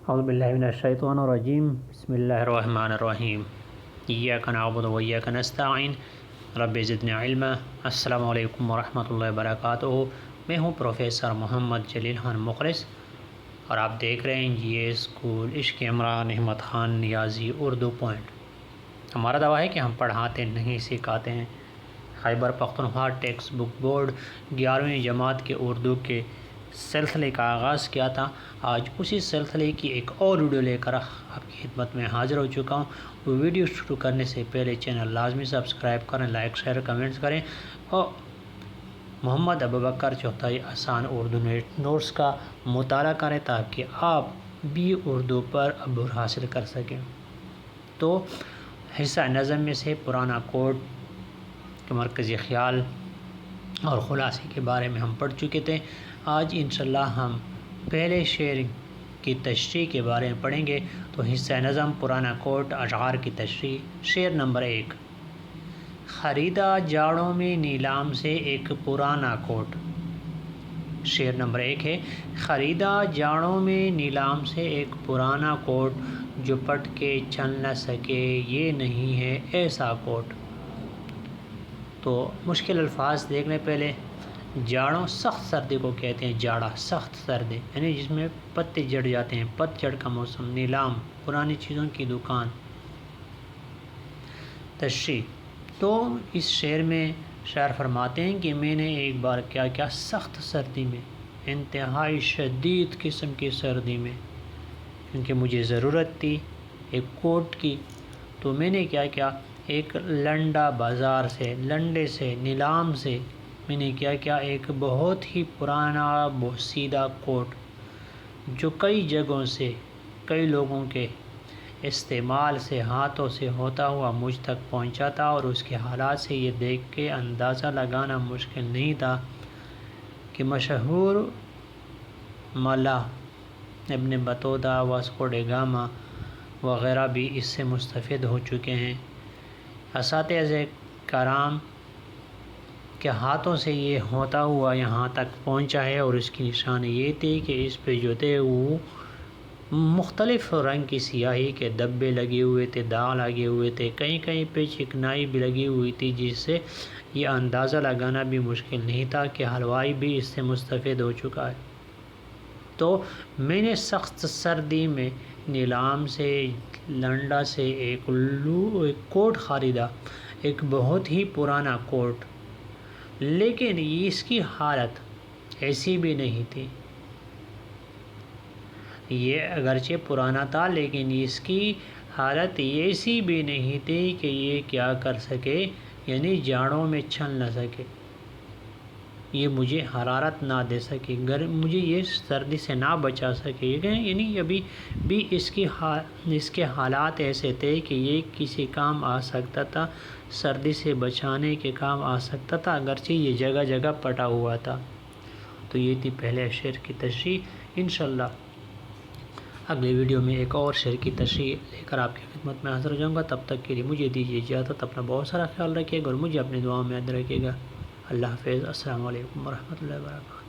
اعوذ باللہ من الشیطان الرجیم بسم اللہ الرحمن الرحیم ایاک نعبد و ایاک نستعین رب زدنا علما۔ السلام علیکم ورحمۃ اللہ وبرکاتہ۔ میں ہوں پروفیسر محمد جلیل خان مخلص اور آپ دیکھ رہے ہیں یہ اسکول عشق عمران احمد خان نیازی اردو پوائنٹ۔ ہمارا دعویٰ ہے کہ ہم پڑھاتے نہیں سکھاتے ہیں۔ Khyber Pakhtunkhwa text book board 11ویں جماعت کے اردو کے سلسلے کا آغاز کیا تھا۔ آج اسی سلسلے کی ایک اور ویڈیو لے کر آپ کی خدمت میں حاضر ہو چکا ہوں۔ وہ ویڈیو شروع کرنے سے پہلے چینل لازمی سبسکرائب کریں، لائک شیئر کمنٹس کریں اور محمد ابوبکر چوتھائی آسان اردو نوٹس کا مطالعہ کریں تاکہ آپ بھی اردو پر عبور حاصل کر سکیں۔ تو حصہ نظم میں سے پرانا کوٹ کے مرکزی خیال اور خلاصے کے بارے میں ہم پڑھ چکے تھے۔ آج انشاءاللہ ہم پہلے شعر کی تشریح کے بارے میں پڑھیں گے۔ تو حصہ نظم پرانا کوٹ اشعار کی تشریح۔ شعر نمبر 1۔ خریدا جاڑوں میں نیلام سے ایک پرانا کوٹ۔ شعر نمبر 1 ہے، خریدا جاڑوں میں نیلام سے ایک پرانا کوٹ، جو پٹ کے چل نہ سکے یہ نہیں ہے ایسا کوٹ۔ تو مشکل الفاظ دیکھنے پہلے، جاڑوں سخت سردی کو کہتے ہیں، جاڑا سخت سردی یعنی جس میں پتے جڑ جاتے ہیں، پت جڑ کا موسم۔ نیلام پرانی چیزوں کی دکان۔ تشریح۔ تو اس شعر میں شاعر فرماتے ہیں کہ میں نے ایک بار کیا کیا سخت سردی میں، انتہائی شدید قسم کی سردی میں، کیونکہ مجھے ضرورت تھی ایک کوٹ کی، تو میں نے کیا کیا، ایک لنڈا بازار سے، لنڈے سے، نیلام سے میں نے کیا کیا ایک بہت ہی پرانا بوسیدہ کوٹ، جو کئی جگہوں سے، کئی لوگوں کے استعمال سے، ہاتھوں سے ہوتا ہوا مجھ تک پہنچا تھا، اور اس کے حالات سے یہ دیکھ کے اندازہ لگانا مشکل نہیں تھا کہ مشہور ملا ابن بطوطہ، واسکو ڈی گاما وغیرہ بھی اس سے مستفید ہو چکے ہیں۔ اساتذہ کرام کے ہاتھوں سے یہ ہوتا ہوا یہاں تک پہنچا ہے، اور اس کی نشانی یہ تھی کہ اس پہ جو تھے وہ مختلف رنگ کی سیاہی کے دبے لگے ہوئے تھے، داغ لگے ہوئے تھے، کہیں کہیں پہ چکنائی بھی لگی ہوئی تھی، جس سے یہ اندازہ لگانا بھی مشکل نہیں تھا کہ حلوائی بھی اس سے مستفید ہو چکا ہے۔ تو میں نے سخت سردی میں نیلام سے، لنڈا سے ایک کوٹ خریدا، ایک بہت ہی پرانا کوٹ، لیکن اس کی حالت ایسی بھی نہیں تھی، یہ اگرچہ پرانا تھا لیکن اس کی حالت ایسی بھی نہیں تھی کہ یہ کیا کر سکے، یعنی جاڑوں میں چل نہ سکے، یہ مجھے حرارت نہ دے سکے، مجھے یہ سردی سے نہ بچا سکے، یعنی ابھی بھی اس کے حالات ایسے تھے کہ یہ کسی کام آ سکتا تھا، سردی سے بچانے کے کام آ سکتا تھا، اگرچہ یہ جگہ جگہ پٹا ہوا تھا۔ تو یہ تھی پہلے شعر کی تشریح۔ انشاءاللہ اگلے ویڈیو میں ایک اور شعر کی تشریح لے کر آپ کی خدمت میں حاضر ہو جاؤں گا۔ تب تک کے لیے مجھے دیجیے اجازت، اپنا بہت سارا خیال رکھیے گا اور مجھے اپنی دعاؤں میں یاد رکھیے گا۔ اللہ حافظ۔ السلام علیکم ورحمۃ اللہ وبرکاتہ۔